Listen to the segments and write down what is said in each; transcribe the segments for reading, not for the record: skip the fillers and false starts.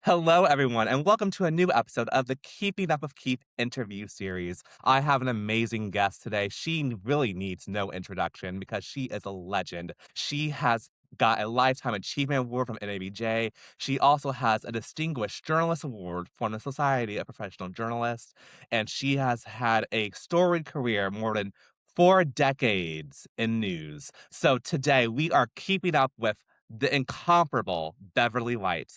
Hello, everyone, and welcome to a new episode of the Keeping Up with Keith interview series. I have an amazing guest today. She really needs no introduction because she is a legend. She has got a Lifetime Achievement Award from NABJ. She also has a Distinguished Journalist Award from the Society of Professional Journalists, and she has had a storied career more than 4 decades in news. So today we are keeping up with the incomparable Beverly White.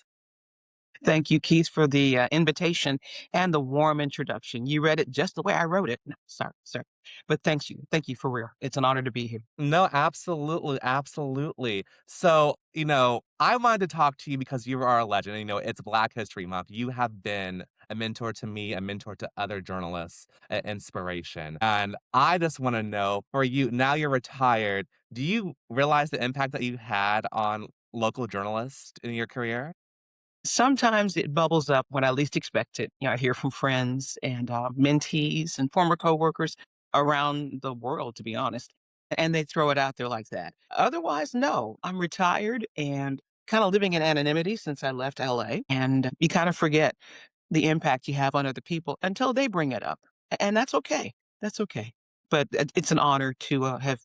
Thank you, Keith, for the invitation and the warm introduction. You read it just the way I wrote it. No, sorry. But thanks you. Thank you for real. It's an honor to be here. No, absolutely, absolutely. So, I wanted to talk to you because you are a legend. It's Black History Month. You have been a mentor to me, a mentor to other journalists, an inspiration. And I just want to know for you, now you're retired, do you realize the impact that you had on local journalists in your career? Sometimes it bubbles up when I least expect it. I hear from friends and mentees and former coworkers around the world, to be honest, and they throw it out there like that. Otherwise, no, I'm retired and kind of living in anonymity since I left LA. And you kind of forget the impact you have on other people until they bring it up. And that's okay. That's okay. But it's an honor to have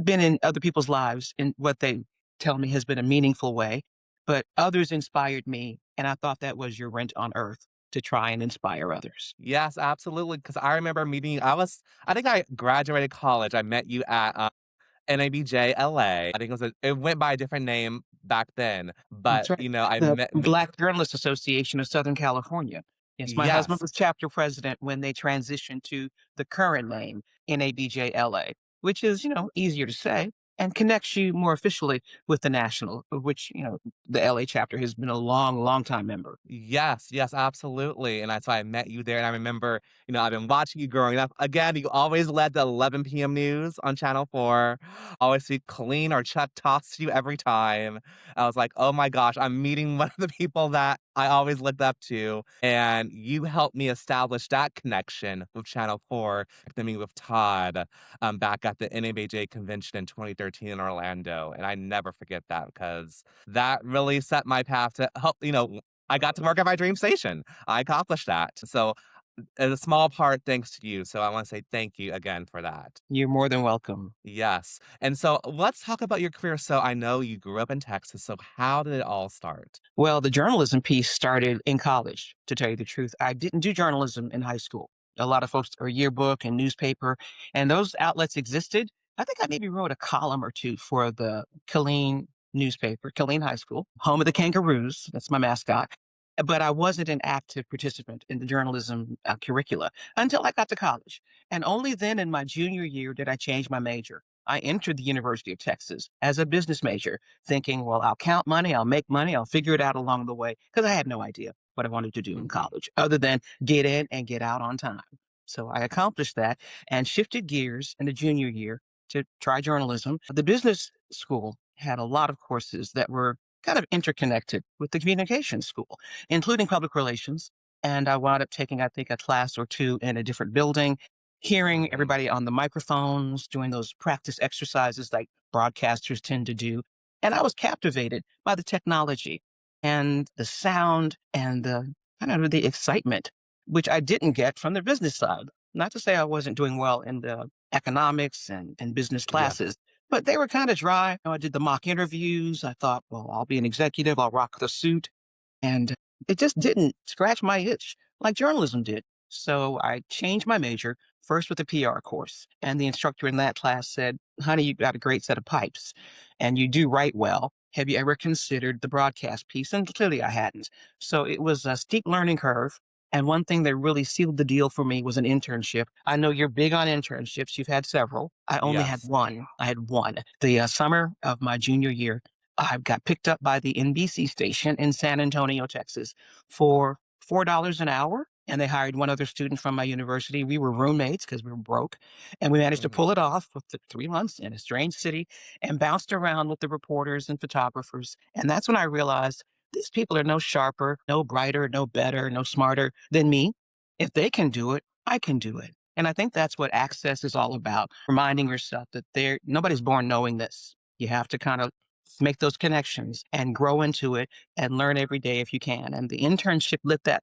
been in other people's lives in what they tell me has been a meaningful way. But others inspired me. And I thought that was your rent on earth to try and inspire others. Yes, absolutely. Because I remember meeting you. I think I graduated college. I met you at NABJ LA. I think it went by a different name back then, but, That's right. I The met me. Black Journalists Association of Southern California. Yes, my husband Yes. was chapter president when they transitioned to the current name, NABJLA, which is, easier to say and connects you more officially with the national, of which, the LA chapter has been a long, long time member. Yes, yes, absolutely, and that's why I met you there, and I remember, I've been watching you growing up. Again, you always led the 11 p.m. news on Channel 4. Always see clean or Chuck tossed you every time. I was like, "Oh my gosh, I'm meeting one of the people that I always looked up to," and you helped me establish that connection with Channel 4, then me with Todd, back at the NABJ convention in 2013 in Orlando, and I never forget that because that really set my path to help, I got to work at my dream station. I accomplished that. So, in a small part, thanks to you. So, I want to say thank you again for that. You're more than welcome. Yes. And so, let's talk about your career. So, I know you grew up in Texas. So, how did it all start? Well, the journalism piece started in college, to tell you the truth. I didn't do journalism in high school. A lot of folks are yearbook and newspaper, and those outlets existed. I think I maybe wrote a column or two for the Killeen newspaper, Killeen High School, home of the Kangaroos. That's my mascot. But I wasn't an active participant in the journalism curricula until I got to college. And only then in my junior year did I change my major. I entered the University of Texas as a business major thinking, well, I'll count money, I'll make money, I'll figure it out along the way. Because I had no idea what I wanted to do in Mhm. college other than get in and get out on time. So I accomplished that and shifted gears in the junior year to try journalism. The business school had a lot of courses that were kind of interconnected with the communication school, including public relations. And I wound up taking, I think, a class or two in a different building, hearing Mhm. everybody on the microphones, doing those practice exercises like broadcasters tend to do. And I was captivated by the technology and the sound and the kind of the excitement, which I didn't get from the business side. Not to say I wasn't doing well in the economics and business Yeah. classes, but they were kind of dry. I did the mock interviews. I thought, well, I'll be an executive, I'll rock the suit. And it just didn't scratch my itch like journalism did. So I changed my major first with a PR course. And the instructor in that class said, honey, you got a great set of pipes and you do write well. Have you ever considered the broadcast piece? And clearly I hadn't. So it was a steep learning curve. And one thing that really sealed the deal for me was an internship. I know you're big on internships. You've had several. I only had Yes. one. I had one. The summer of my junior year, I got picked up by the NBC station in San Antonio, Texas for $4 an hour. And they hired one other student from my university. We were roommates because we were broke. And we managed to Mhm. pull it off with the 3 months in a strange city and bounced around with the reporters and photographers. And that's when I realized these people are no sharper, no brighter, no better, no smarter than me. If they can do it, I can do it. And I think that's what access is all about, reminding yourself that nobody's born knowing this. You have to kind of make those connections and grow into it and learn every day if you can. And the internship lit that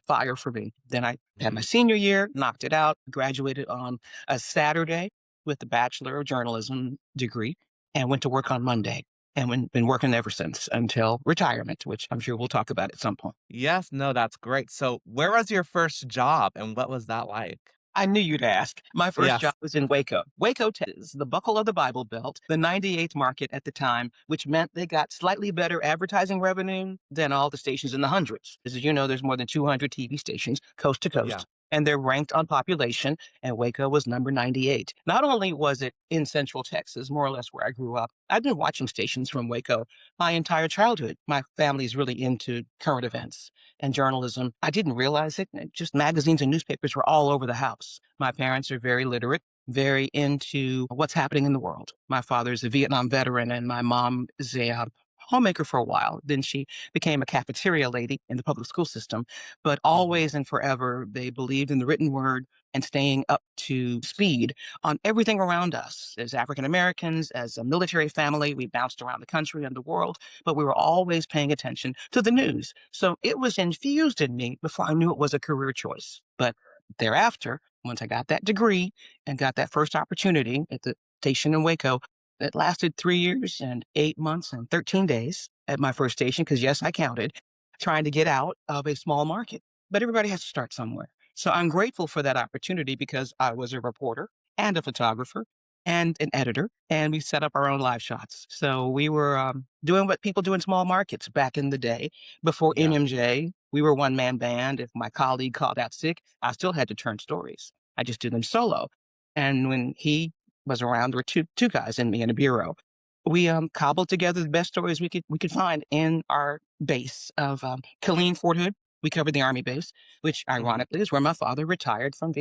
fire for me. Then I had my Mhm. senior year, knocked it out, graduated on a Saturday with a Bachelor of Journalism degree, and went to work on Monday. And been working ever since until retirement, which I'm sure we'll talk about at some point. Yes, no, that's great. So, where was your first job and what was that like? I knew you'd ask. My first Yes. job was in Waco. Waco, Texas, the buckle of the Bible Belt, the 98th market at the time, which meant they got slightly better advertising revenue than all the stations in the hundreds. As you know, there's more than 200 TV stations coast to Yeah. coast, and they're ranked on population, and Waco was number 98. Not only was it in Central Texas, more or less where I grew up, I've been watching stations from Waco my entire childhood. My family's really into current events and journalism. I didn't realize it. Just magazines and newspapers were all over the house. My parents are very literate, very into what's happening in the world. My father's a Vietnam veteran, and my mom is a homemaker for a while. Then she became a cafeteria lady in the public school system. But Mhm. always and forever, they believed in the written word and staying up to speed on everything around us. As African Americans, as a military family, we bounced around the country and the world, but we were always paying attention to the news. So it was infused in me before I knew it was a career choice. But thereafter, once I got that degree and got that first opportunity at the station in Waco, it lasted 3 years and 8 months and 13 days at my first station, because yes, I counted, trying to get out of a small market. But everybody has to start somewhere. So I'm grateful for that opportunity because I was a reporter and a photographer and an editor, and we set up our own live shots. So we were doing what people do in small markets back in the day before Yeah. MMJ. We were one man band. If my colleague called out sick, I still had to turn stories. I just did them solo. And when he was around, there were two guys and me in a bureau. We cobbled together the best stories we could find in our base of Killeen, Fort Hood. We covered the Army base, which Mhm. ironically is where my father retired from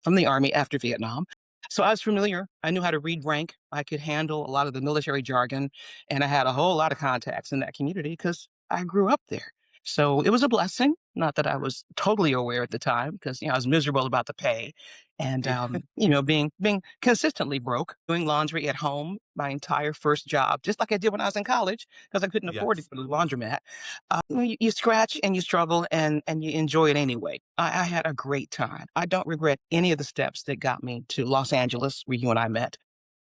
from the Army after Vietnam. So I was familiar. I knew how to read rank. I could handle a lot of the military jargon, and I had a whole lot of contacts in that community because I grew up there. So it was a blessing. Not that I was totally aware at the time, because I was miserable about the pay, and Yeah. being consistently broke, doing laundry at home. My entire first job, just like I did when I was in college, because I couldn't afford to Yes. go to the laundromat. You scratch and you struggle, and you enjoy it anyway. I had a great time. I don't regret any of the steps that got me to Los Angeles, where you and I met.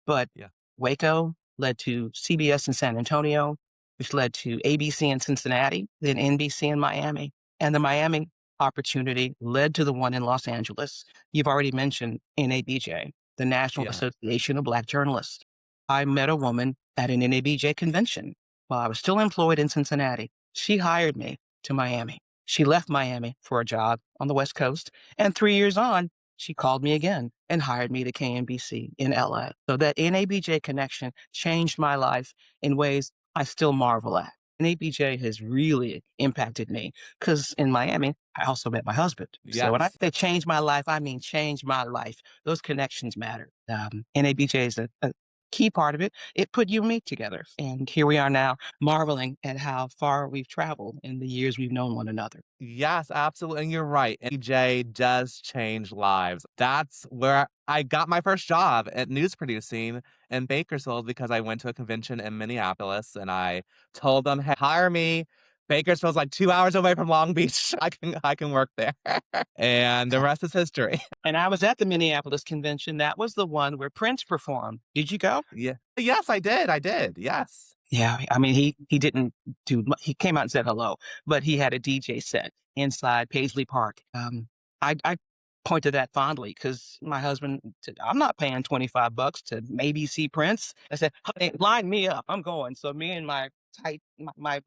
But Yeah. Waco led to CBS in San Antonio, which led to ABC in Cincinnati, then NBC in Miami. And the Miami opportunity led to the one in Los Angeles. You've already mentioned NABJ, the National Yeah. Association of Black Journalists. I met a woman at an NABJ convention while I was still employed in Cincinnati. She hired me to Miami. She left Miami for a job on the West Coast. And 3 years on, she called me again and hired me to KNBC in LA. So that NABJ connection changed my life in ways I still marvel at. NABJ has really impacted me because in Miami, I also met my husband. So when I Yes. say change my life, I mean change my life. Those connections matter. NABJ is a key part of it. It put you and me together. And here we are now marveling at how far we've traveled in the years we've known one another. Yes, absolutely, and you're right, EJ does change lives. That's where I got my first job at news producing in Bakersfield because I went to a convention in Minneapolis, and I told them, "Hey, hire me. Bakersfield's like 2 hours away from Long Beach. I can work there." And the Okay. rest is history. And I was at the Minneapolis convention. That was the one where Prince performed. Did you go? Yeah. Yes, I did, yes. Yeah, I mean, he didn't he came out and said hello, but he had a DJ set inside Paisley Park. I point to that fondly because my husband said, "I'm not paying $25 to maybe see Prince." I said, "Honey, line me up. I'm going." So me and my tight my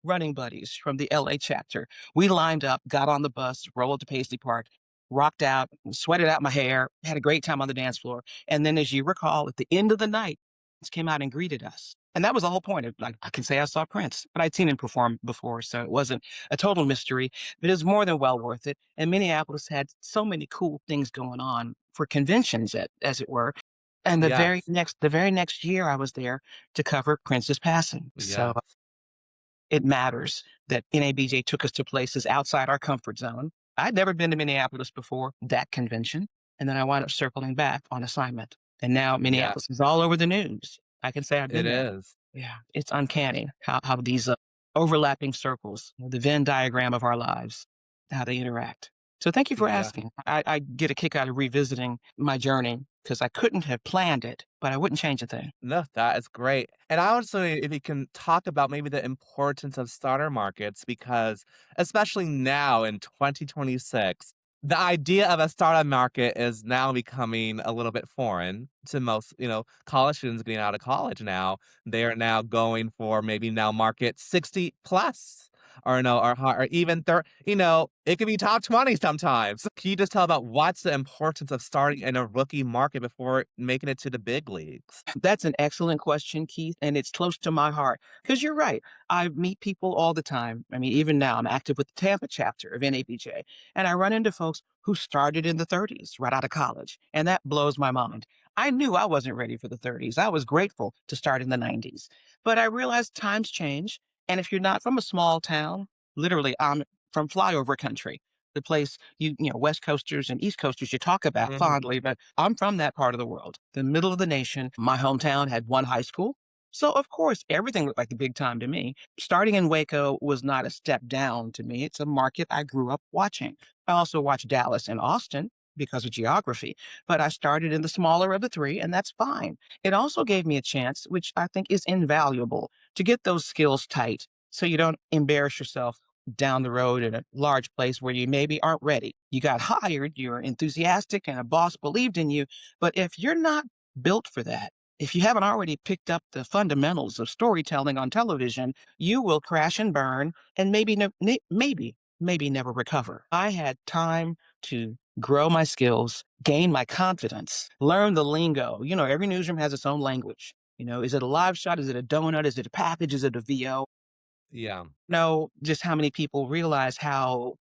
running buddies from the LA chapter, we lined up, got on the bus, rolled to Paisley Park, rocked out, sweated out my hair, had a great time on the dance floor. And then, as you recall, at the end of the night, Prince came out and greeted us. And that was the whole point of, like, I can say I saw Prince, but I'd seen him perform before, so it wasn't a total mystery, but it was more than well worth it. And Minneapolis had so many cool things going on for conventions, as it were. And Yes, the very next year I was there to cover Prince's passing. So yes, it matters that NABJ took us to places outside our comfort zone. I'd never been to Minneapolis before that convention. And then I wound up circling back on assignment. And now yeah. Minneapolis is all over the news. I can say I've It been there. is. Yeah, it's uncanny how these overlapping circles, the Venn diagram of our lives, how they interact. So thank you for Yeah. asking. I get a kick out of revisiting my journey because I couldn't have planned it, but I wouldn't change a thing. No, that is great. And I would say if you can talk about maybe the importance of starter markets, because especially now in 2026, the idea of a startup market is now becoming a little bit foreign to most, college students getting out of college now. They are now going for maybe now market 60 plus or no, or even 30, it could be top 20 sometimes. Can you just tell about what's the importance of starting in a rookie market before making it to the big leagues? That's an excellent question, Keith, and it's close to my heart because you're right. I meet people all the time. I mean, even now, I'm active with the Tampa chapter of NABJ, and I run into folks who started in the 30s right out of college, and that blows my mind. I knew I wasn't ready for the 30s. I was grateful to start in the 90s, but I realized times change. And if you're not from a small town, literally, I'm from flyover country, the place West Coasters and East Coasters you talk about Mhm. fondly, but I'm from that part of the world, the middle of the nation. My hometown had one high school. So, of course, everything looked like a big time to me. Starting in Waco was not a step down to me. It's a market I grew up watching. I also watched Dallas and Austin because of geography, but I started in the smaller of the three, and that's fine. It also gave me a chance, which I think is invaluable, to get those skills tight so you don't embarrass yourself down the road in a large place where you maybe aren't ready. You got hired, you're enthusiastic, and a boss believed in you. But if you're not built for that, if you haven't already picked up the fundamentals of storytelling on television, you will crash and burn and maybe never recover. I had time to grow my skills, gain my confidence, learn the lingo. Every newsroom has its own language. Is it a live shot? Is it a donut? Is it a package? Is it a VO? Yeah. Know just how many people realize how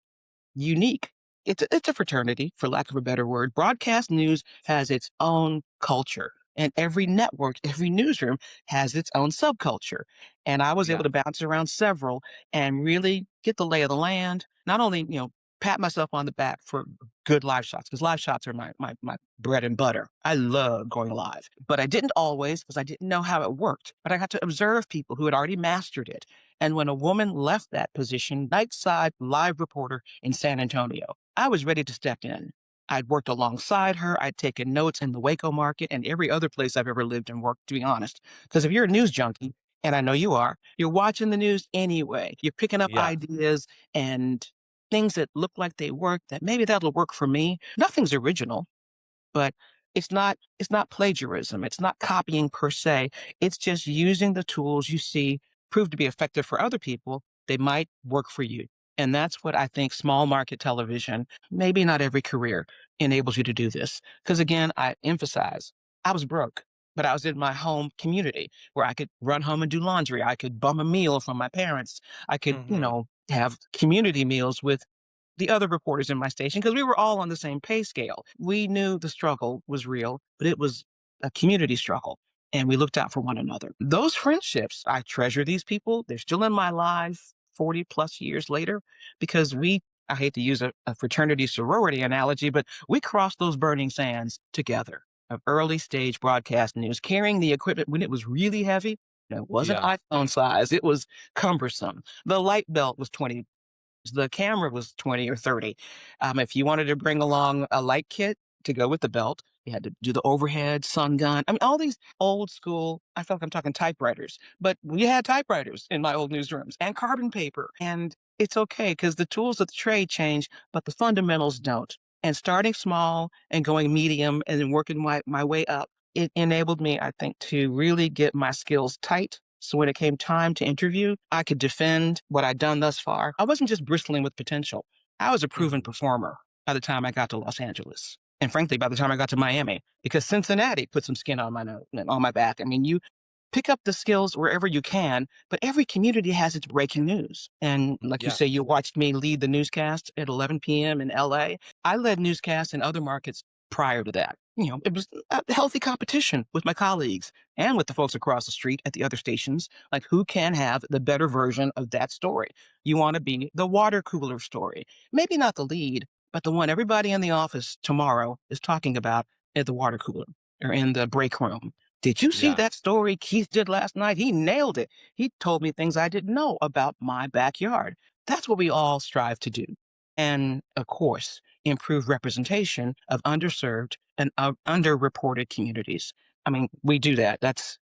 unique. It's a fraternity, for lack of a better word. Broadcast news has its own culture, and every network, every newsroom has its own subculture. And I was able Yeah. to bounce around several and really get the lay of the land. Not only pat myself on the back for good live shots because live shots are my bread and butter. I love going live, but I didn't always because I didn't know how it worked. But I got to observe people who had already mastered it. And when a woman left that position, nightside live reporter in San Antonio, I was ready to step in. I'd worked alongside her. I'd taken notes in the Waco market and every other place I've ever lived and worked, to be honest. Because if you're a news junkie, and I know you are, you're watching the news anyway. You're picking up Yeah. ideas and things that look like they work, that maybe that'll work for me. Nothing's original, but it's not plagiarism. It's not copying per se. It's just using the tools you see prove to be effective for other people. They might work for you. And that's what I think small market television, maybe not every career, enables you to do this. Because again, I emphasize I was broke, but I was in my home community where I could run home and do laundry. I could bum a meal from my parents. I could, Mhm. have community meals with the other reporters in my station because we were all on the same pay scale. We knew the struggle was real, but it was a community struggle and we looked out for one another. Those friendships, I treasure these people. They're still in my life 40 plus years later because I hate to use a fraternity sorority analogy, but we crossed those burning sands together of early stage broadcast news, carrying the equipment when it was really heavy. It wasn't Yeah. iPhone size, it was cumbersome. The light belt was 20, the camera was 20 or 30. If you wanted to bring along a light kit to go with the belt, you had to do the overhead, sun gun. I mean, all these old school, I feel like I'm talking typewriters, but we had typewriters in my old newsrooms and carbon paper. And it's okay because the tools of the trade change, but the fundamentals don't. And starting small and going medium and then working my way up, it enabled me, I think, to really get my skills tight. So when it came time to interview, I could defend what I'd done thus far. I wasn't just bristling with potential. I was a proven Mhm. performer by the time I got to Los Angeles. And frankly, by the time I got to Miami, because Cincinnati put some skin on my nose, on my back. I mean, you pick up the skills wherever you can, but every community has its breaking news. And like you Yeah. say, you watched me lead the newscast at 11 p.m. in LA. I led newscasts in other markets prior to that. It was a healthy competition with my colleagues and with the folks across the street at the other stations. Like, who can have the better version of that story? You want to be the water cooler story. Maybe not the lead, but the one everybody in the office tomorrow is talking about at the water cooler or in the break room. Did you see that Yes. story Keith did last night? He nailed it. He told me things I didn't know about my backyard. That's what we all strive to do. And of course, improve representation of underserved and underreported communities. I mean, we do that. That's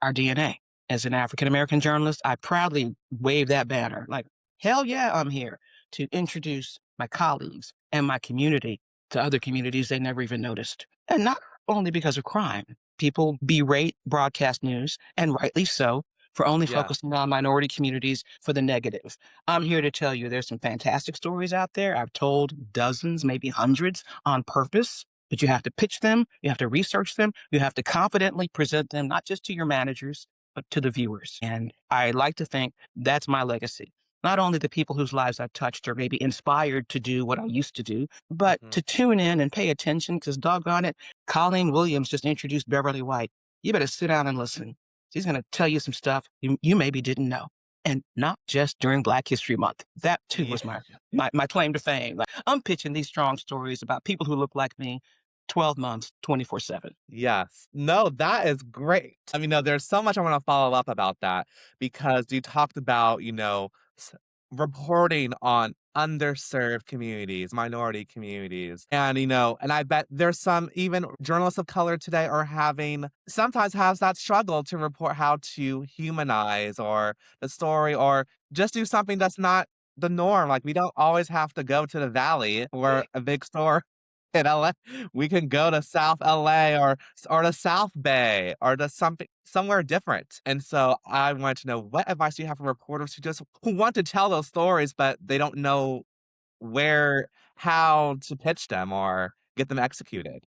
our DNA. As an African American journalist, I proudly wave that banner. Like, hell yeah, I'm here to introduce my colleagues and my community to other communities they never even noticed. And not only because of crime. People berate broadcast news, and rightly so, for only Yeah. focusing on minority communities for the negative. I'm here to tell you there's some fantastic stories out there. I've told dozens, maybe hundreds on purpose, but you have to pitch them, you have to research them, you have to confidently present them, not just to your managers, but to the viewers. And I like to think that's my legacy. Not only the people whose lives I've touched or maybe inspired to do what I used to do, but Mhm. to tune in and pay attention because doggone it, Colleen Williams just introduced Beverly White. You better sit down and listen. She's going to tell you some stuff you maybe didn't know. And not just during Black History Month. That too Yeah. was my claim to fame. Like, I'm pitching these strong stories about people who look like me 12 months, 24/7. Yes. No, that is great. I mean, no, there's so much I want to follow up about that because you talked about, s- reporting on underserved communities, minority communities. And I bet there's some even journalists of color today are sometimes has that struggle to report how to humanize or the story or just do something that's not the norm. Like we don't always have to go to the valley where a big store in LA. We can go to South LA or the South Bay or to somewhere different. And so I want to know what advice do you have for reporters who want to tell those stories, but they don't know where how to pitch them or get them executed?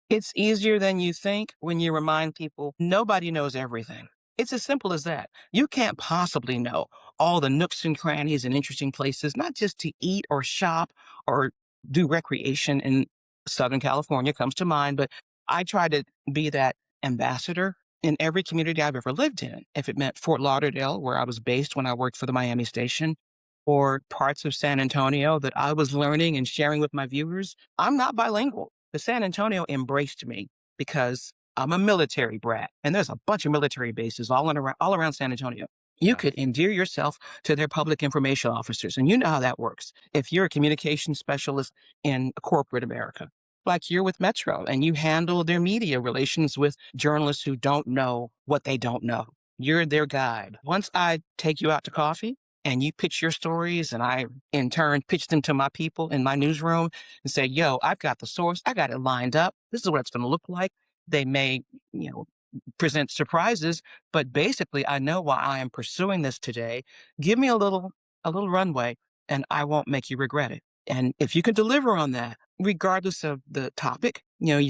It's easier than you think when you remind people nobody knows everything. It's as simple as that. You can't possibly know all the nooks and crannies and interesting places, not just to eat or shop or do recreation in Southern California comes to mind, but I try to be that ambassador in every community I've ever lived in. If it meant Fort Lauderdale, where I was based when I worked for the Miami station, or parts of San Antonio that I was learning and sharing with my viewers, I'm not bilingual. But San Antonio embraced me because I'm a military brat, and there's a bunch of military bases all around San Antonio. You could Yes. endear yourself to their public information officers, and you know how that works. If you're a communication specialist in corporate America, like you're with Metro, and you handle their media relations with journalists who don't know what they don't know, you're their guide. Once I take you out to coffee, and you pitch your stories, and I in turn pitch them to my people in my newsroom and say, yo, I've got the source. I got it lined up. This is what it's going to look like. They may, you know, present surprises, but basically I know why I am pursuing this today. Give me a little runway and I won't make you regret it. And if you can deliver on that, regardless of the topic, you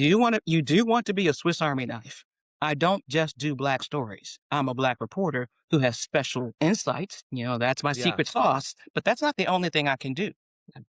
do want to be a Swiss Army knife. I don't just do Black stories. I'm a Black reporter who has special insights. That's my secret Yes. sauce, but that's not the only thing I can do. I'm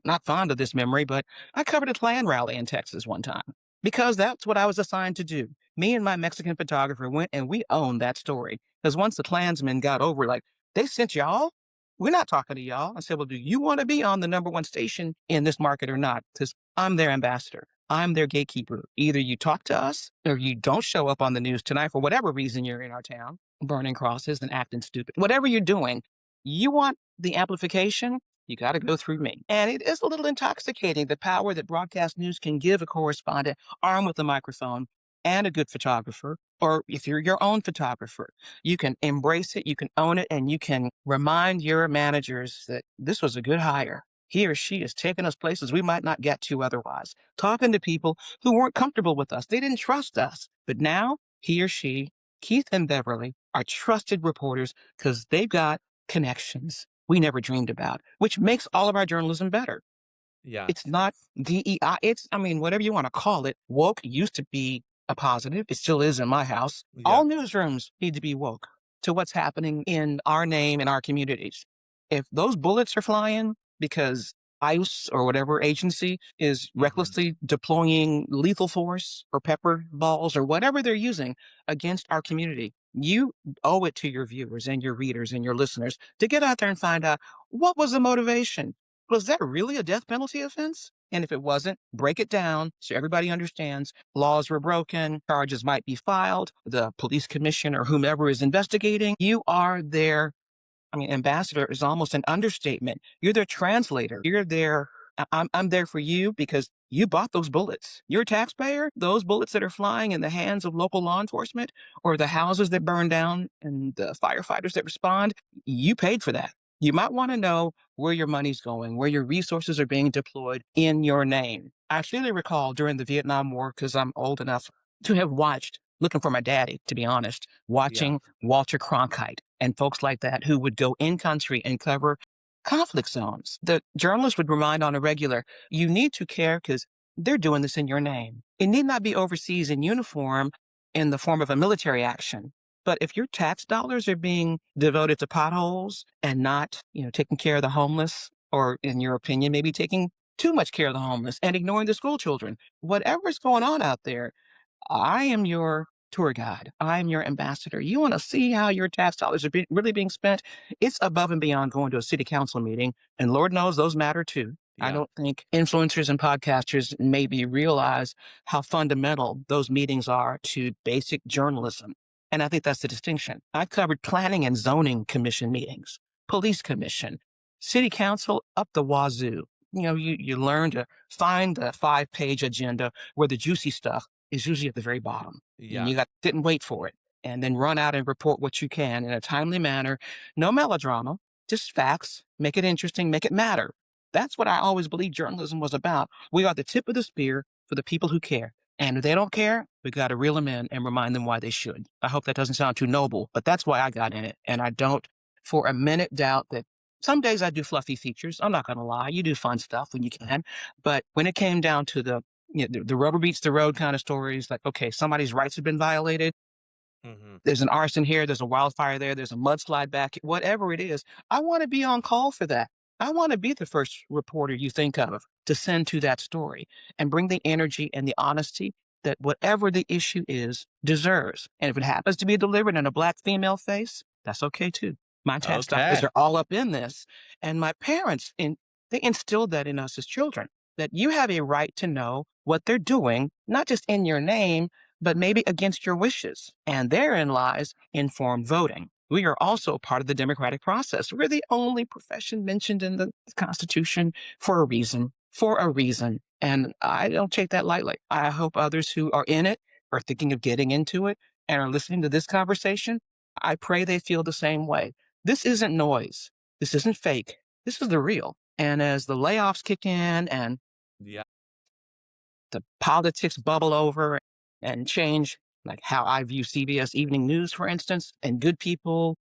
not fond of this memory, but I covered a Klan rally in Texas one time because that's what I was assigned to do. Me and my Mexican photographer went and we owned that story. Because once the Klansmen got over, like, they sent y'all? We're not talking to y'all. I said, well, do you want to be on the number one station in this market or not? Because I'm their ambassador. I'm their gatekeeper. Either you talk to us or you don't show up on the news tonight for whatever reason you're in our town, burning crosses and acting stupid. Whatever you're doing, you want the amplification, you got to go through me. And it is a little intoxicating, the power that broadcast news can give a correspondent armed with a microphone and a good photographer, or if you're your own photographer, you can embrace it, you can own it, and you can remind your managers that this was a good hire. He or she is taking us places we might not get to otherwise, talking to people who weren't comfortable with us. They didn't trust us. But now he or she, Keith and Beverly, are trusted reporters because they've got connections we never dreamed about, which makes all of our journalism better. It's Yes. not DEI. I mean, whatever you want to call it. Woke used to be a positive. It still is in my house. Yeah. All newsrooms need to be woke to what's happening in our name and our communities. If those bullets are flying because ICE or whatever agency is Mhm. recklessly deploying lethal force or pepper balls or whatever they're using against our community, you owe it to your viewers and your readers and your listeners to get out there and find out what was the motivation. Was that really a death penalty offense? And if it wasn't, break it down so everybody understands laws were broken, charges might be filed, the police commission or whomever is investigating. You are their, I mean, ambassador is almost an understatement. You're their translator. You're their, I'm there for you because you bought those bullets. You're a taxpayer. Those bullets that are flying in the hands of local law enforcement or the houses that burn down and the firefighters that respond, you paid for that. You might want to know where your money's going, where your resources are being deployed in your name. I clearly recall during the Vietnam War, because I'm old enough to have watched looking for my daddy, to be honest, Yeah. watching Walter Cronkite and folks like that who would go in country and cover conflict zones. The journalists would remind on a regular, you need to care because they're doing this in your name. It need not be overseas in uniform in the form of a military action. But if your tax dollars are being devoted to potholes and not, taking care of the homeless, or in your opinion, maybe taking too much care of the homeless and ignoring the school children, whatever's going on out there, I am your tour guide. I'm your ambassador. You want to see how your tax dollars are really being spent? It's above and beyond going to a city council meeting. And Lord knows those matter too. I Yeah. don't think influencers and podcasters maybe realize how fundamental those meetings are to basic journalism. And I think that's the distinction. I've covered planning and zoning commission meetings, police commission, city council up the wazoo. You learn to find the 5-page agenda where the juicy stuff is usually at the very bottom. And Yeah. you got didn't wait for it. And then run out and report what you can in a timely manner. No melodrama, just facts. Make it interesting, make it matter. That's what I always believed journalism was about. We are the tip of the spear for the people who care. And if they don't care, we got to reel them in and remind them why they should. I hope that doesn't sound too noble, but that's why I got in it. And I don't for a minute doubt that some days I do fluffy features. I'm not going to lie. You do fun stuff when you can. But when it came down to the rubber beats the road kind of stories, like, okay, somebody's rights have been violated. Mhm. There's an arson here, there's a wildfire there, there's a mudslide back, whatever it is. I want to be on call for that. I want to be the first reporter you think of to send to that story and bring the energy and the honesty that whatever the issue is deserves. And if it happens to be delivered in a Black female face, that's okay too. My tax dollars Okay. are all up in this. And my parents, they instilled that in us as children, that you have a right to know what they're doing, not just in your name, but maybe against your wishes. And therein lies informed voting. We are also part of the democratic process. We're the only profession mentioned in the Constitution for a reason, for a reason. And I don't take that lightly. I hope others who are in it are thinking of getting into it and are listening to this conversation. I pray they feel the same way. This isn't noise. This isn't fake. This is the real. And as the layoffs kick in and Yeah. the politics bubble over and change, like how I view CBS Evening News, for instance, and good people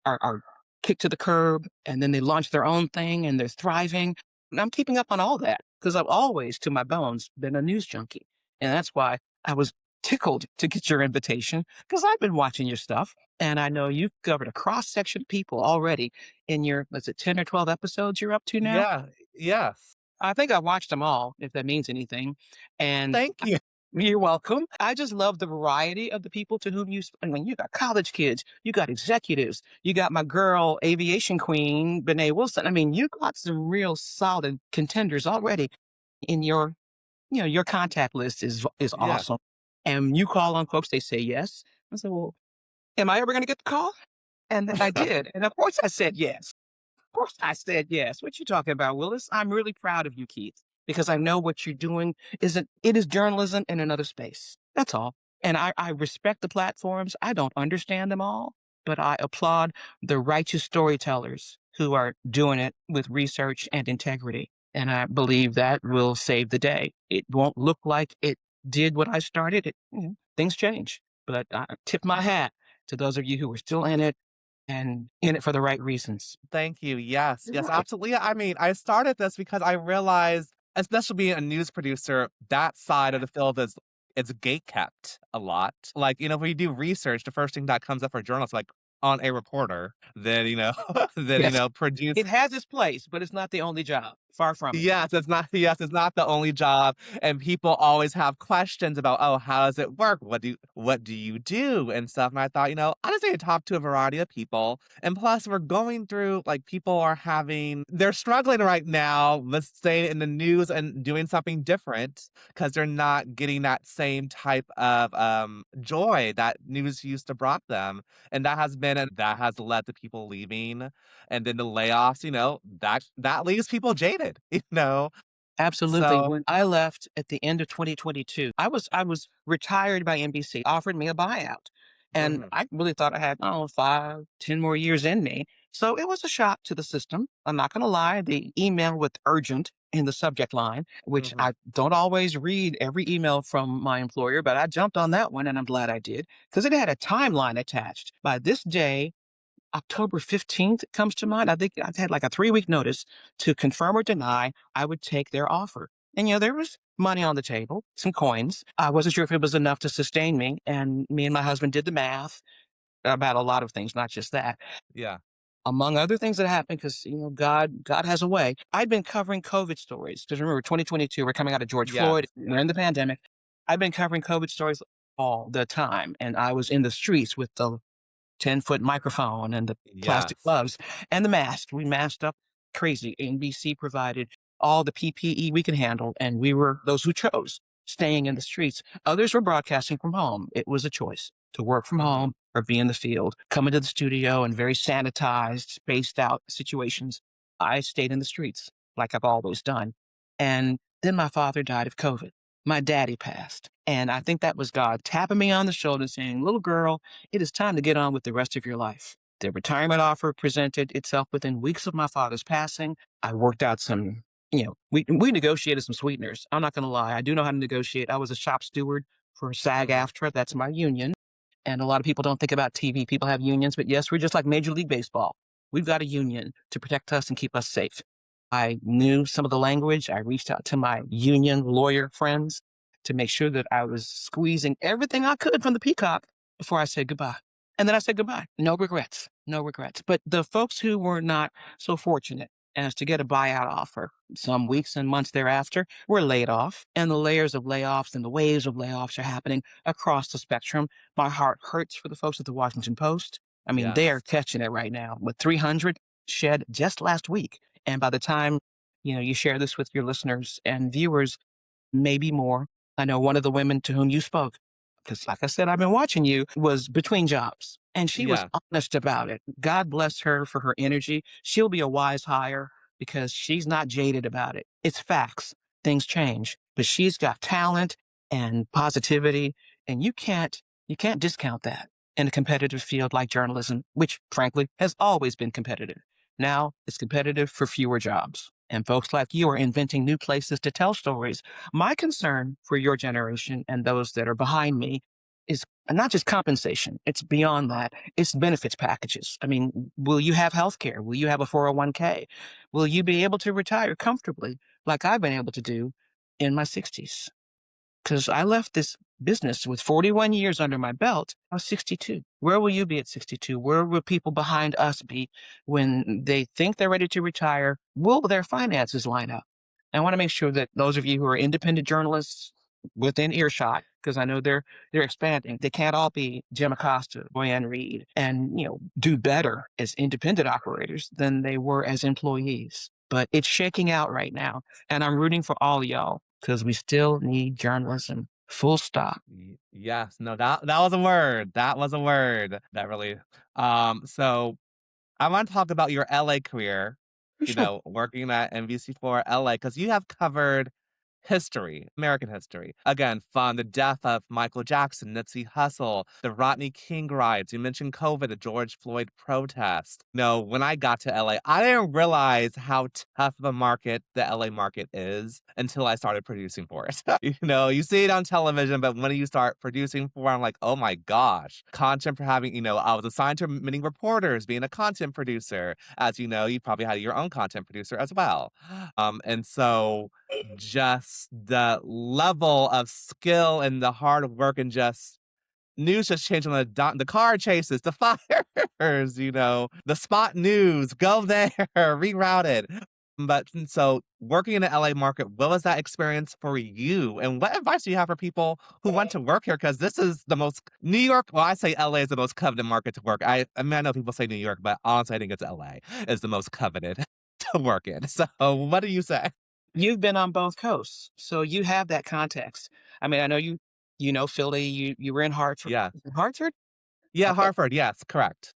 are kicked to the curb and then they launch their own thing and they're thriving. And I'm keeping up on all that because I've always, to my bones, been a news junkie. And that's why I was tickled to get your invitation because I've been watching your stuff and I know you've covered a cross section of people already in your, was it 10 or 12 episodes you're up to now? Yeah. Yes. I think I watched them all, if that means anything. And Thank you. you're welcome. I just love the variety of the people to whom I mean, you got college kids, you got executives, you got my girl, aviation queen, Benet Wilson. I mean, you got some real solid contenders already in your contact list is Yeah. awesome. And you call on folks, they say yes. I said, well, am I ever going to get the call? And then I did. And of course I said yes. Of course I said yes. What you talking about, Willis? I'm really proud of you, Keith, because I know what you're doing it is journalism in another space. That's all. And I respect the platforms. I don't understand them all, but I applaud the righteous storytellers who are doing it with research and integrity. And I believe that will save the day. It won't look like it did when I started. Things change, but I tip my hat to those of you who are still in it and in it for the right reasons. Thank you. Yes. You're Yes, right. absolutely. Yeah, I mean, I started this because I realized, especially being a news producer, that side of the field is it's gate kept a lot. Like, when you do research, the first thing that comes up for journalists, like, on a reporter than, than, Yes. produce. It has its place, but it's not the only job. Far from it. Yes, it's not the only job, and people always have questions about, "Oh, how does it work? What do you do?" and stuff, and I thought, I just need to talk to a variety of people, and plus we're going through like, people are having they're struggling right now, let's say, in the news and doing something different because 'cause they're not getting that same type of, joy that news used to brought them, and that has led to people leaving, and then the layoffs, that leaves people jaded, you know? Absolutely. So When I left at the end of 2022, I was retired by NBC, offered me a buyout. And mhm, I really thought I had, oh, 5, 10 more years in me. So it was a shock to the system. I'm not going to lie. The email with urgent in the subject line, which mhm, I don't always read every email from my employer, but I jumped on that one and I'm glad I did because it had a timeline attached. By this day, October 15th comes to mind. I think I had like a 3-week notice to confirm or deny I would take their offer. And, there was money on the table, some coins. I wasn't sure if it was enough to sustain me. And me and my husband did the math about a lot of things, not just that. yeah, Among other things that happened, because God has a way. I'd been covering COVID stories because remember 2022, we're coming out of George Floyd, yes, we're in the pandemic. I've been covering COVID stories all the time, and I was in the streets with the 10-foot microphone and the plastic yes, gloves and the mask. We masked up crazy. NBC provided all the PPE we could handle, and we were those who chose staying in the streets. Others were broadcasting from home. It was a choice to work from mhm, home or be in the field, come into the studio in very sanitized, spaced out situations. I stayed in the streets like I've always done. And then my father died of COVID. My daddy passed. And I think that was God tapping me on the shoulder saying, little girl, it is time to get on with the rest of your life. The retirement offer presented itself within weeks of my father's passing. I worked out some, we negotiated some sweeteners. I'm not going to lie. I do know how to negotiate. I was a shop steward for SAG mhm, AFTRA. That's my union. And a lot of people don't think about TV. People have unions, but yes, we're just like Major League Baseball. We've got a union to protect us and keep us safe. I knew some of the language. I reached out to my union lawyer friends to make sure that I was squeezing everything I could from the peacock before I said goodbye. And then I said goodbye. No regrets. No regrets. But the folks who were not so fortunate as to get a buyout offer some weeks and months thereafter were laid off. And the layers of layoffs and the waves of layoffs are happening across the spectrum. My heart hurts for the folks at the Washington Post. I mean, they are yes, catching it right now with 300 shed just last week. And by the time, you share this with your listeners and viewers, maybe more. I know one of the women to whom you spoke, because like I said, I've been watching you, was between jobs. And she was yeah, honest about it. God bless her for her energy. She'll be a wise hire because she's not jaded about it. It's facts. Things change. But she's got talent and positivity. And you can't discount that in a competitive field like journalism, which frankly has always been competitive. Now it's competitive for fewer jobs. And folks like you are inventing new places to tell stories. My concern for your generation and those that are behind me is not just compensation, it's beyond that. It's benefits packages. I mean, will you have health care? Will you have a 401k? Will you be able to retire comfortably like I've been able to do in my 60s? Because I left this business with 41 years under my belt. I was 62. Where will you be at 62? Where will people behind us be when they think they're ready to retire? Will their finances line up? I want to make sure that those of you who are independent journalists within earshot, because I know they're expanding, they can't all be Jim Acosta, Boyan Reed, and do better as independent operators than they were as employees. But it's shaking out right now. And I'm rooting for all y'all because we still need journalism. Full stop. yes. No, that was a word. That was a word that really. So I want to talk about your LA career. For sure. Working at NBC4 LA because you have covered history, American history. Again, from the death of Michael Jackson, Nipsey Hussle, the Rodney King riots. You mentioned COVID, the George Floyd protest. No, when I got to LA, I didn't realize how tough of a market the LA market is until I started producing for it. You see it on television, but when you start producing for it, I'm like, oh my gosh. Content for having, I was assigned to many reporters being a content producer. As you know, you probably had your own content producer as well. And so just the level of skill and the hard work and just news just changed on the car chases, the fires, the spot news, go there, rerouted. But so working in the LA market, what was that experience for you? And what advice do you have for people who want to work here? Because this is the most New York, well, I say LA is the most coveted market to work. I know people say New York, but honestly, I think it's LA is the most coveted to work in. So what do you say? You've been on both coasts, so you have that context. I mean, I know you know Philly, you were in Hartford. Yeah. Hartford? Yeah, Okay. Harvard. Yes, correct.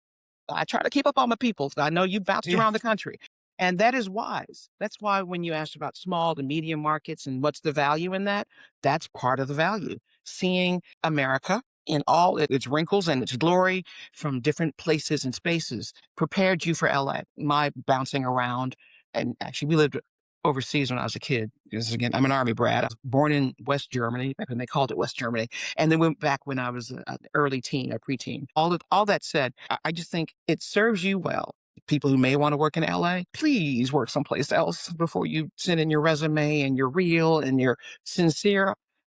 I try to keep up on my people. I know you bounced Yeah. around the country, and that is wise. That's why when you asked about small to medium markets and what's the value in that, that's part of the value. Seeing America in all its wrinkles and its glory from different places and spaces prepared you for LA. My bouncing around, and actually, we lived overseas when I was a kid. Because again, I'm an army brat. I was born in West Germany, back when they called it West Germany, and then went back when I was an early teen or preteen. All that said, I just think it serves you well. People who may want to work in LA, please work someplace else before you send in your resume and your reel and your sincere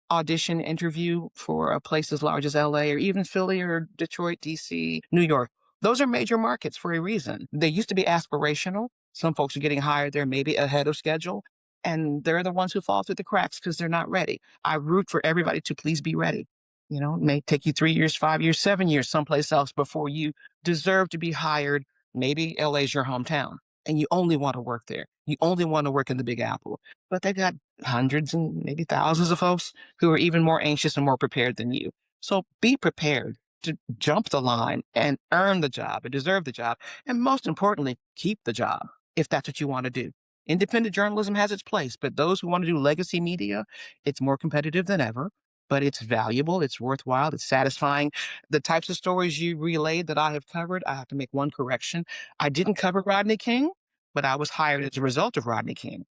audition interview for a place as large as LA or even Philly or Detroit, DC, New York. Those are major markets for a reason. They used to be aspirational. Some folks are getting hired there maybe ahead of schedule, and they're the ones who fall through the cracks because they're not ready. I root for everybody to please be ready. It may take you 3 years, 5 years, 7 years someplace else before you deserve to be hired. Maybe LA's your hometown and you only want to work there. You only want to work in the Big Apple. But they got hundreds and maybe thousands of folks who are even more anxious and more prepared than you. So be prepared to jump the line and earn the job and deserve the job. And most importantly, keep the job if that's what you want to do. Independent journalism has its place, but those who want to do legacy media, it's more competitive than ever, but it's valuable, it's worthwhile, it's satisfying. The types of stories you relayed that I have covered, I have to make one correction. I didn't cover Rodney King, but I was hired as a result of Rodney King.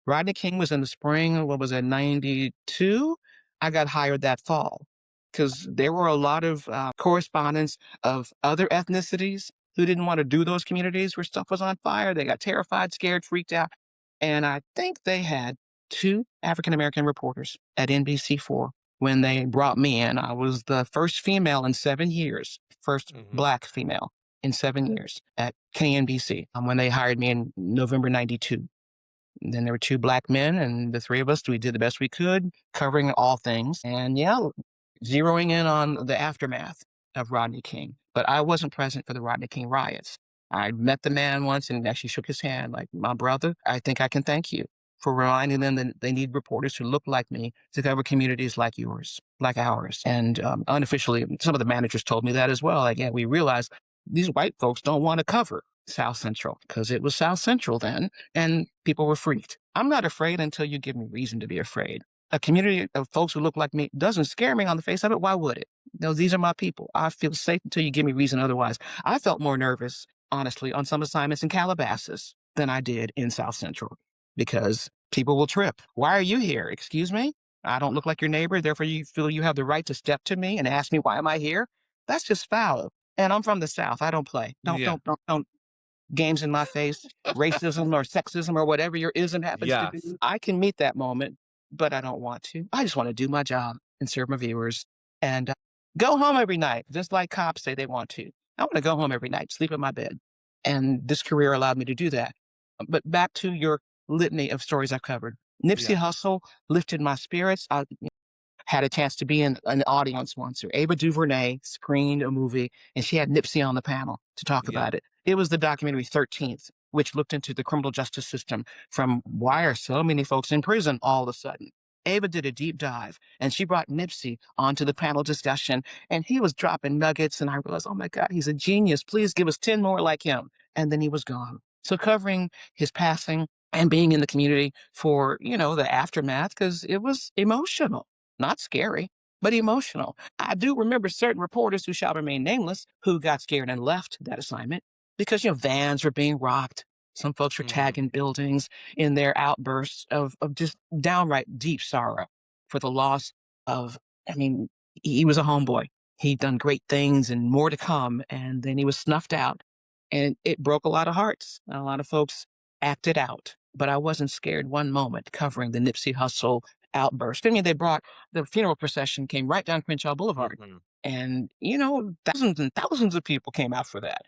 Rodney King was in the spring, what was it, 92? I got hired that fall because there were a lot of correspondents of other ethnicities who didn't want to do those communities where stuff was on fire. They got terrified, scared, freaked out. And I think they had two African American reporters at NBC4 when they brought me in. I was the first female in 7 years, first Mhm. Black female in 7 years at KNBC when they hired me in November 92. And then there were two Black men, and the three of us, we did the best we could, covering all things. And yeah, zeroing in on the aftermath of Rodney King. But I wasn't present for the Rodney King riots. I met the man once and actually shook his hand, like, my brother, I think I can thank you for reminding them that they need reporters who look like me to cover communities like yours, like ours. And unofficially, some of the managers told me that as well. Like, yeah, we realize these white folks don't want to cover South Central because it was South Central then, and people were freaked. I'm not afraid until you give me reason to be afraid. A community of folks who look like me doesn't scare me on the face of it. Why would it? No, these are my people. I feel safe until you give me reason otherwise. I felt more nervous, honestly, on some assignments in Calabasas than I did in South Central because people will trip. Why are you here? Excuse me? I don't look like your neighbor, therefore you feel you have the right to step to me and ask me why am I here? That's just foul. And I'm from the South. I don't play. Yeah. Don't games in my face, racism or sexism or whatever your ism happens to be. Yes. I can meet that moment, but I don't want to. I just want to do my job and serve my viewers and go home every night, just like cops say they want to. I want to go home every night, sleep in my bed. And this career allowed me to do that. But back to your litany of stories I've covered. Nipsey Yeah. Hussle lifted my spirits. I had a chance to be in an audience once where Ava DuVernay screened a movie and she had Nipsey on the panel to talk Yeah. about it. It was the documentary 13th, which looked into the criminal justice system from why are so many folks in prison all of a sudden. Ava did a deep dive and she brought Nipsey onto the panel discussion and he was dropping nuggets. And I realized, oh my God, he's a genius. Please give us 10 more like him. And then he was gone. So covering his passing and being in the community for, the aftermath, because it was emotional, not scary, but emotional. I do remember certain reporters who shall remain nameless who got scared and left that assignment because, vans were being rocked. Some folks were Mhm. tagging buildings in their outbursts of just downright deep sorrow for the loss of, I mean, he was a homeboy. He'd done great things and more to come. And then he was snuffed out. And it broke a lot of hearts. A lot of folks acted out. But I wasn't scared one moment covering the Nipsey Hussle outburst. I mean, they brought the funeral procession came right down Crenshaw Boulevard. Mhm. And, thousands and thousands of people came out for that.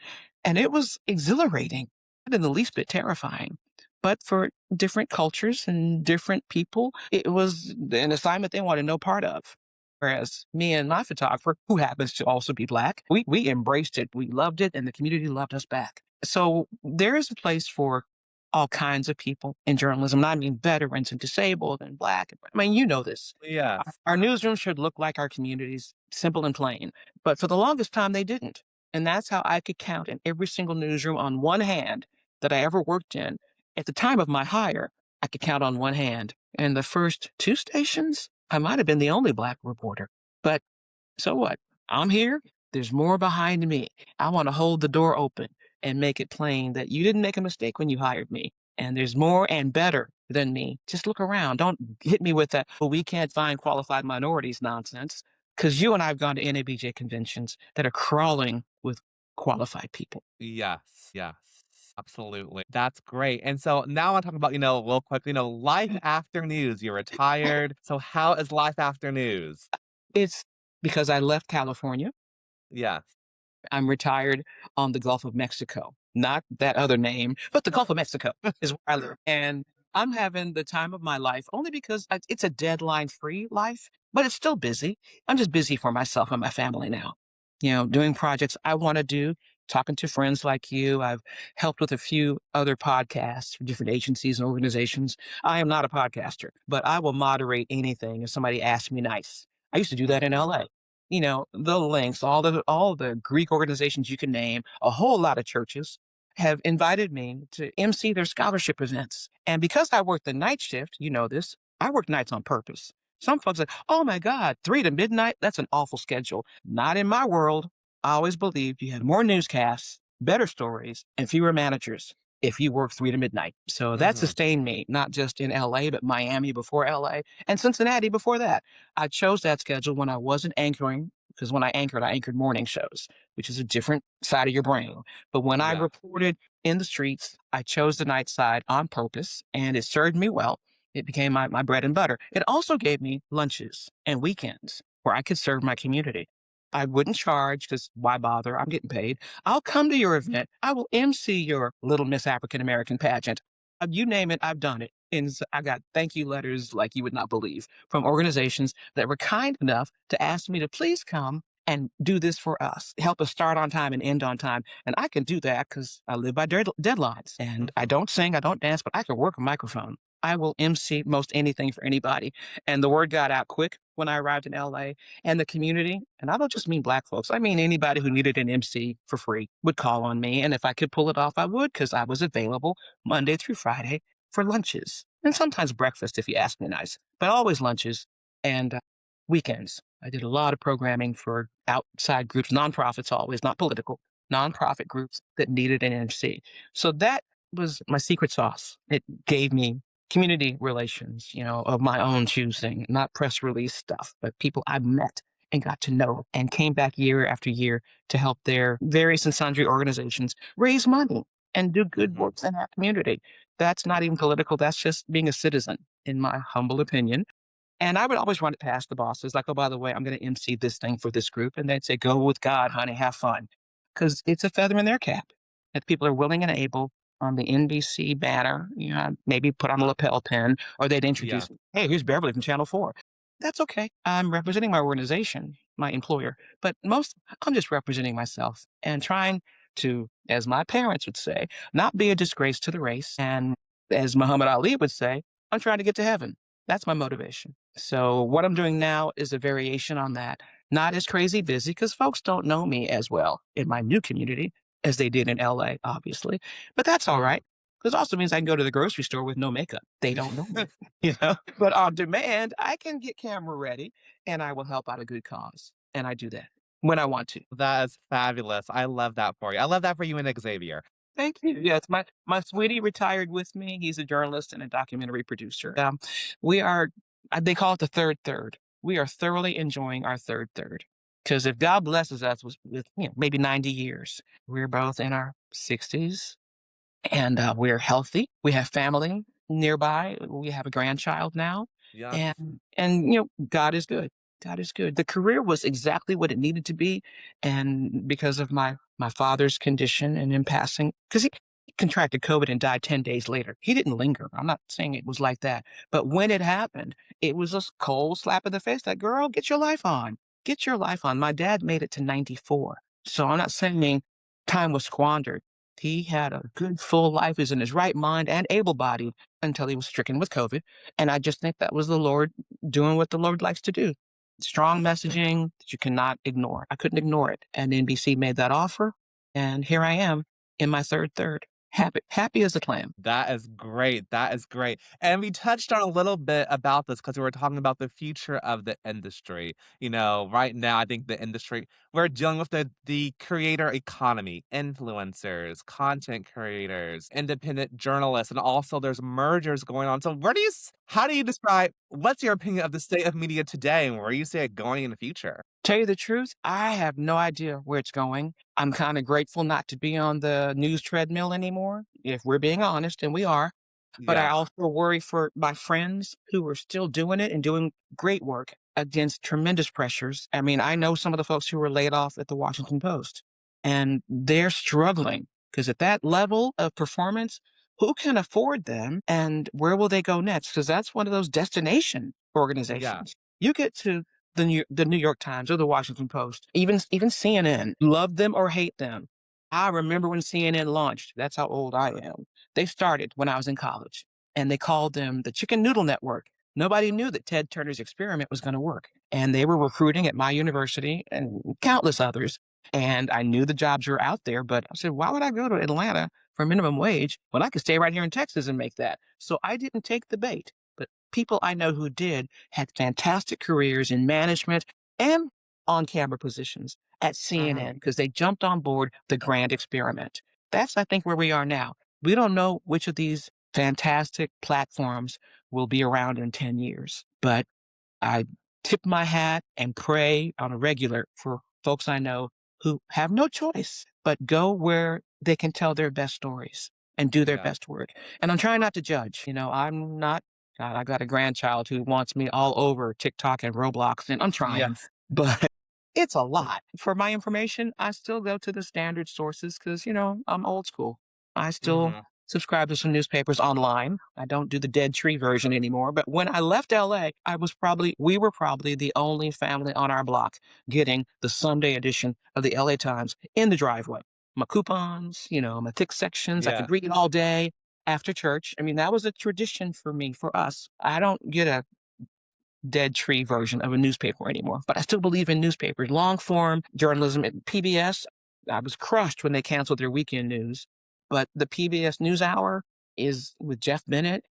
And it was exhilarating, not in the least bit terrifying. But for different cultures and different people, it was an assignment they wanted no part of. Whereas me and my photographer, who happens to also be black, we embraced it. We loved it, and the community loved us back. So there is a place for all kinds of people in journalism. And I mean veterans and disabled and black. I mean, you know this. Yes. Our newsroom should look like our communities, simple and plain. But for the longest time, they didn't. And that's how I could count in every single newsroom on one hand that I ever worked in. At the time of my hire, I could count on one hand. And the first two stations, I might have been the only black reporter. But so what? I'm here. There's more behind me. I want to hold the door open and make it plain that you didn't make a mistake when you hired me. And there's more and better than me. Just look around. Don't hit me with that, well, we can't find qualified minorities nonsense. Because you and I have gone to NABJ conventions that are crawling with qualified people. Yes, yes, absolutely. That's great. And so now I want to talk about, real quick, life after news. You're retired. So how is life after news? It's because I left California. Yes. I'm retired on the Gulf of Mexico. Not that other name, but the Gulf of Mexico is where I live. And I'm having the time of my life only because it's a deadline free life, but it's still busy. I'm just busy for myself and my family now. Doing projects I want to do, talking to friends like you. I've helped with a few other podcasts for different agencies and organizations. I am not a podcaster, but I will moderate anything if somebody asks me nice. I used to do that in LA. The links, all the Greek organizations you can name, a whole lot of churches have invited me to MC their scholarship events. And because I work the night shift, you know this, I work nights on purpose. Some folks say, oh my God, 3 to midnight, that's an awful schedule. Not in my world. I always believed you had more newscasts, better stories, and fewer managers if you work 3 to midnight. So that Mhm. sustained me, not just in LA, but Miami before LA and Cincinnati before that. I chose that schedule when I wasn't anchoring, because when I anchored morning shows, which is a different side of your brain. But when I Yeah. reported in the streets, I chose the night side on purpose, and it served me well. It became my bread and butter. It also gave me lunches and weekends where I could serve my community. I wouldn't charge because why bother? I'm getting paid. I'll come to your event. I will MC your Little Miss African American pageant. You name it, I've done it. And I got thank you letters like you would not believe from organizations that were kind enough to ask me to please come and do this for us, help us start on time and end on time. And I can do that because I live by deadlines. And I Mhm. don't sing, I don't dance, but I can work a microphone. I will MC most anything for anybody. And the word got out quick when I arrived in LA, and the community. And I don't just mean black folks, I mean anybody who needed an MC for free would call on me. And if I could pull it off, I would because I was available Monday through Friday for lunches and sometimes breakfast if you ask me nice, but always lunches and weekends. I did a lot of programming for outside groups, nonprofits always, not political, nonprofit groups that needed an MC. So that was my secret sauce. It gave me community relations, of my own choosing, not press release stuff, but people I met and got to know and came back year after year to help their various and sundry organizations raise money and do good Mhm. works in our community. That's not even political. That's just being a citizen, in my humble opinion. And I would always run it past the bosses, like, oh, by the way, I'm going to MC this thing for this group. And they'd say, go with God, honey, have fun. Because it's a feather in their cap that people are willing and able on the NBC banner, maybe put on a lapel pin, or they'd Yeah. introduce, hey, here's Beverly from Channel 4. That's okay. I'm representing my organization, my employer, but most I'm just representing myself and trying to, as my parents would say, not be a disgrace to the race. And as Muhammad Ali would say, I'm trying to get to heaven. That's my motivation. So what I'm doing now is a variation on that. Not as crazy busy because folks don't know me as well in my new community as they did in LA, obviously. But that's all Mhm. right. Because also means I can go to the grocery store with no makeup. They don't know me, But on demand, I can get camera ready and I will help out a good cause. And I do that when I want to. That is fabulous. I love that for you. I love that for you and Xavier. Thank you. Yes, my sweetie retired with me. He's a journalist and a documentary producer. We are they call it the third. We are thoroughly enjoying our third. Because if God blesses us with maybe 90 years, we're both in our 60s and we're healthy. We have family nearby. We have a grandchild now. Yeah. And God is good. God is good. The career was exactly what it needed to be, and because of my father's condition and him passing, because he contracted COVID and died 10 days later. He didn't linger. I'm not saying it was like that. But when it happened, it was a cold slap in the face that, girl, get your life on. Get your life on. My dad made it to 94. So I'm not saying time was squandered. He had a good full life, is in his right mind and able bodied until he was stricken with COVID. And I just think that was the Lord doing what the Lord likes to do. Strong messaging that you cannot ignore. I couldn't ignore it. And NBC made that offer. And here I am in my third. Happy as a clam. That is great, that is great, and we touched on a little bit about this because we were talking about the future of the industry. Right now, I think the industry we're dealing with the creator economy, influencers, content creators, independent journalists, and also there's mergers going on. So how do you describe what's your opinion of the state of media today, and where you see it going in the future? Tell you the truth, I have no idea where it's going. I'm kind of grateful not to be on the news treadmill anymore, if we're being honest, and we are. But I Yeah, also worry for my friends who are still doing it and doing great work against tremendous pressures. I mean, I know some of the folks who were laid off at the Washington Post, and they're struggling because at that level of performance, who can afford them and where will they go next? Because that's one of those destination yeah, organizations. You get to the New York Times or the Washington Post, even CNN, love them or hate them. I remember when CNN launched. That's how old I am. They started when I was in college, and they called them the Chicken Noodle Network. Nobody knew that Ted Turner's experiment was going to work. And they were recruiting at my university and countless others. And I knew the jobs were out there, but I said, why would I go to Atlanta for minimum wage when I could stay right here in Texas and make that? So I didn't take the bait. But people I know who did had fantastic careers in management and on camera positions at CNN mhm, because they jumped on board the grand experiment. That's, I think, where we are now. We don't know which of these fantastic platforms will be around in 10 years, but I tip my hat and pray on a regular for folks I know who have no choice but go where they can tell their best stories and do their yeah, best work. And I'm trying not to judge. I'm not, God, I got a grandchild who wants me all over TikTok and Roblox, and I'm trying, yes, but it's a lot. For my information, I still go to the standard sources because, I'm old school. I still mhm, subscribe to some newspapers online. I don't do the dead tree version anymore. But when I left LA, we were probably the only family on our block getting the Sunday edition of the LA Times in the driveway. My coupons, my thick sections, I yeah, could read all day after church. I mean, that was a tradition for me, for us. I don't get a dead tree version of a newspaper anymore. But I still believe in newspapers, long form journalism. At PBS, I was crushed when they canceled their weekend news. But the PBS NewsHour is with Jeff Bennett,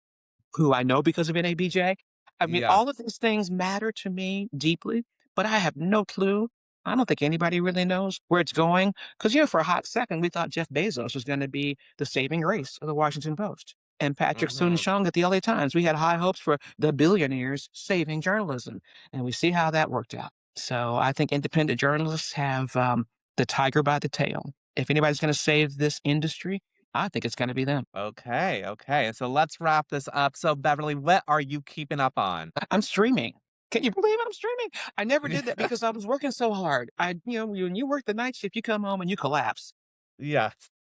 who I know because of NABJ. I mean, yeah, all of these things matter to me deeply, but I have no clue. I don't think anybody really knows where it's going. Because, for a hot second, we thought Jeff Bezos was going to be the saving grace of the Washington Post. And Patrick mhm. Soon-Shiong at the LA Times. We had high hopes for the billionaires saving journalism. And we see how that worked out. So I think independent journalists have the tiger by the tail. If anybody's going to save this industry, I think it's going to be them. Okay, okay. So let's wrap this up. So, Beverly, what are you keeping up on? I'm streaming. Can you believe I'm streaming? I never did that because I was working so hard. When you work the night shift, you come home and you collapse. Yes.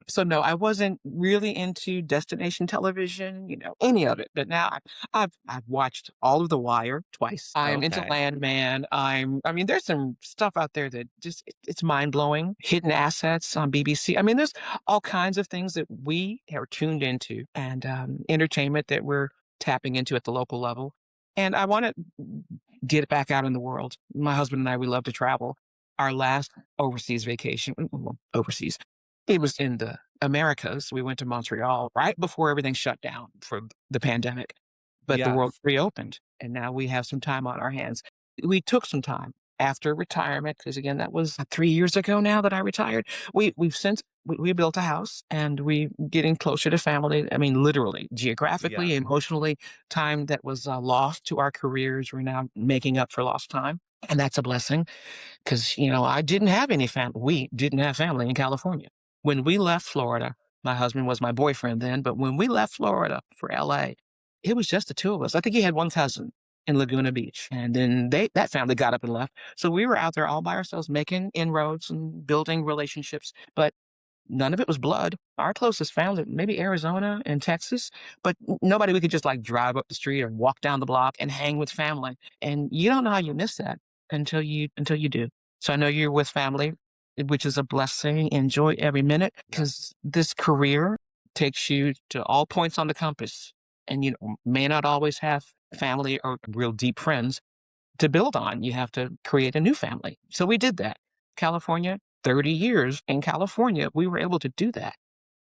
So no, I wasn't really into destination television, any of it. But now I've watched all of The Wire twice. I'm into Okay. Landman. I mean, there's some stuff out there that it's mind blowing. Hidden Assets on BBC. I mean, there's all kinds of things that we are tuned into and entertainment that we're tapping into at the local level. And I want to get it back out in the world. My husband and I, we love to travel. Our last overseas vacation, well, overseas, it was in the Americas. We went to Montreal right before everything shut down for the pandemic, but the world Yes. reopened, and now we have some time on our hands. We took some time after retirement because again, that was 3 years ago now that I retired. We've since we built a house and we getting closer to family. I mean, literally, geographically, Yes. emotionally, time that was lost to our careers. We're now making up for lost time, and that's a blessing. Because, I didn't have any family. We didn't have family in California. When we left Florida, my husband was my boyfriend then, but when we left Florida for LA, it was just the two of us. I think he had one cousin. in Laguna Beach. And then that family got up and left. So we were out there all by ourselves making inroads and building relationships. But none of it was blood. Our closest family, maybe Arizona and Texas, but nobody we could just like drive up the street or walk down the block and hang with family. And you don't know how you miss that until you do. So I know you're with family, which is a blessing. Enjoy every minute Yeah. because this career takes you to all points on the compass. And you know, may not always have family or real deep friends to build on. You have to create a new family. So we did that. California, 30 years in California, we were able to do that.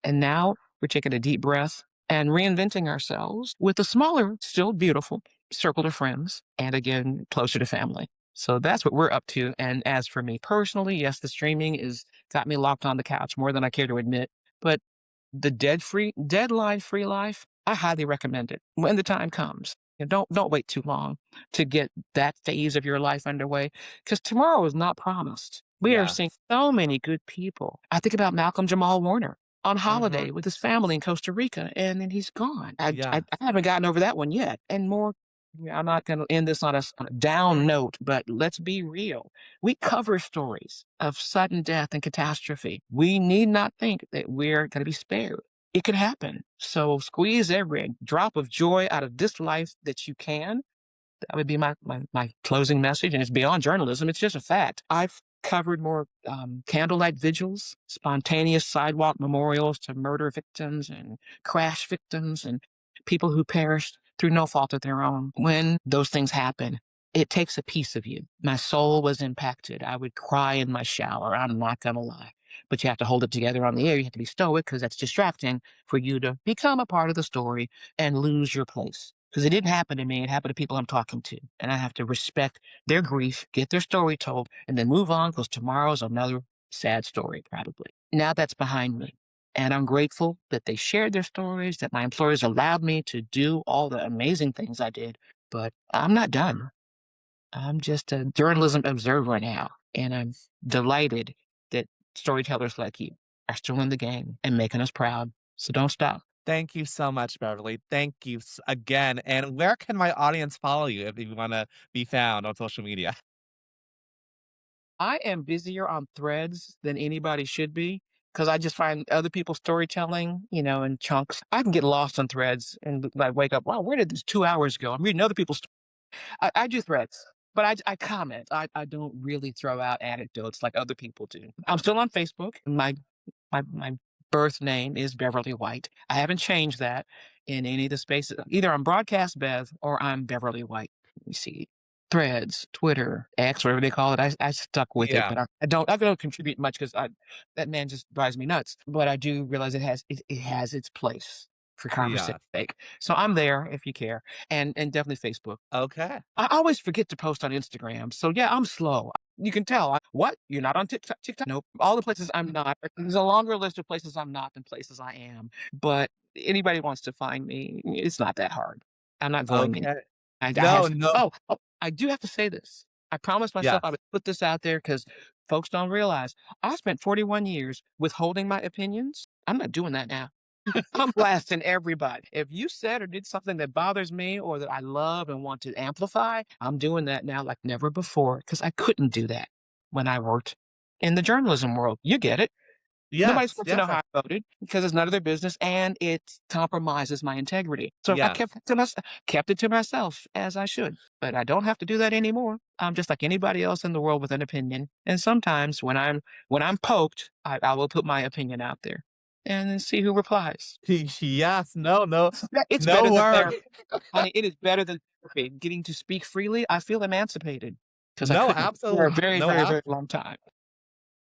And now we're taking a deep breath and reinventing ourselves with a smaller, still beautiful circle of friends. And again, closer to family. So that's what we're up to. And as for me personally, yes, the streaming is got me locked on the couch more than I care to admit. But the deadline free life, I highly recommend it when the time comes. And don't wait too long to get that phase of your life underway because tomorrow is not promised. We are seeing Yes. so many good people. I think about Malcolm Jamal Warner on Mhm. holiday with his family in Costa Rica, and then he's gone. Yeah. I haven't gotten over that one yet. And more, yeah, I'm not going to end this on a down note, but let's be real. We cover stories of sudden death and catastrophe. We need not think that we're going to be spared. It could happen. So squeeze every drop of joy out of this life that you can. That would be my closing message. And it's beyond journalism. It's just a fact. I've covered more candlelight vigils, spontaneous sidewalk memorials to murder victims and crash victims and people who perished through no fault of their own. When those things happen, it takes a piece of you. My soul was impacted. I would cry in my shower. I'm not going to lie. But you have to hold it together on the air. You have to be stoic because that's distracting for you to become a part of the story and lose your place. Because it didn't happen to me. It happened to people I'm talking to. And I have to respect their grief, get their story told, and then move on because tomorrow's another sad story, probably. Now that's behind me. And I'm grateful that they shared their stories, that my employers allowed me to do all the amazing things I did. But I'm not done. I'm just a journalism observer now. And I'm delighted that storytellers like you are still in the game and making us proud. So don't stop. Thank you so much, Beverly. Thank you again. And where can my audience follow you if you want to be found on social media? I am busier on Threads than anybody should be because I just find other people's storytelling, you know, in chunks. I can get lost on Threads and like wake up, wow, where did this 2 hours go? I'm reading other people's. I do Threads, but I comment. I don't really throw out anecdotes like other people do. I'm still on Facebook. My birth name is Beverly White. I haven't changed that in any of the spaces. Either I'm Broadcast Bev or I'm Beverly White. Let me see. Threads, Twitter, X, whatever they call it. I stuck with it, Yeah. but I don't contribute much because I that man just drives me nuts. But I do realize it has its place for conversation's Yeah. sake. So I'm there if you care, and definitely Facebook. Okay. I always forget to post on Instagram. So yeah, I'm slow. You can tell. What? You're not on TikTok? TikTok? Nope. All the places I'm not. There's a longer list of places I'm not than places I am. But anybody wants to find me, it's not that hard. I'm not going in. Okay. I No, have. no. Oh, I do have to say this. I promised myself I Yes. would put this out there because folks don't realize I spent 41 years withholding my opinions. I'm not doing that now. I'm blasting everybody. If you said or did something that bothers me or that I love and want to amplify, I'm doing that now like never before because I couldn't do that when I worked in the journalism world. You get it. Nobody's Yes. supposed to know Yes. how I voted because it's none of their business and it compromises my integrity. So I Yes. kept it to myself as I should. But I don't have to do that anymore. I'm just like anybody else in the world with an opinion. And sometimes when I'm poked, I will put my opinion out there and then see who replies. Yes. No, no. It's No better than worries. therapy. Honey, it is better than therapy. Getting to speak freely, I feel emancipated because I No, couldn't for a absolutely. very, very, very long time.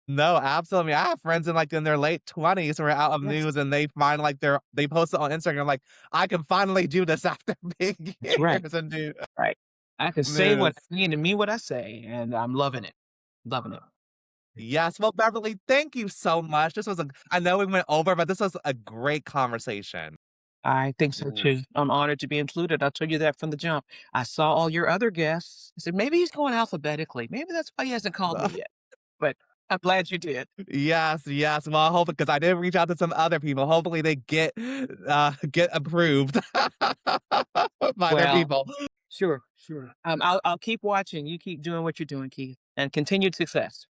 No, absolutely. I have friends in like in their late 20s who are out of Yes, news and they find like they post it on Instagram like I can finally do this after being that's right. years and do Right. I can say what news. I mean and mean what I say, and I'm loving it. Loving it. Yes. Well, Beverly, thank you so much. I know we went over, but this was a great conversation. I think so too. I'm honored to be included. I'll tell you that from the jump. I saw all your other guests. I said, maybe he's going alphabetically. Maybe that's why he hasn't called me yet. But I'm glad you did. Yes, yes. Well, I hope because I did reach out to some other people. Hopefully they get approved by their Well, people. Sure, sure. I'll keep watching. You keep doing what you're doing, Keith, and continued success.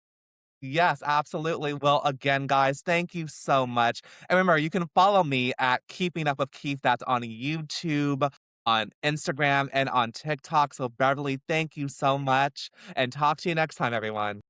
Yes, absolutely. Well, again, guys, thank you so much. And remember, you can follow me at Keeping Up with Keith. That's on YouTube, on Instagram, and on TikTok. So, Beverly, thank you so much. And talk to you next time, everyone.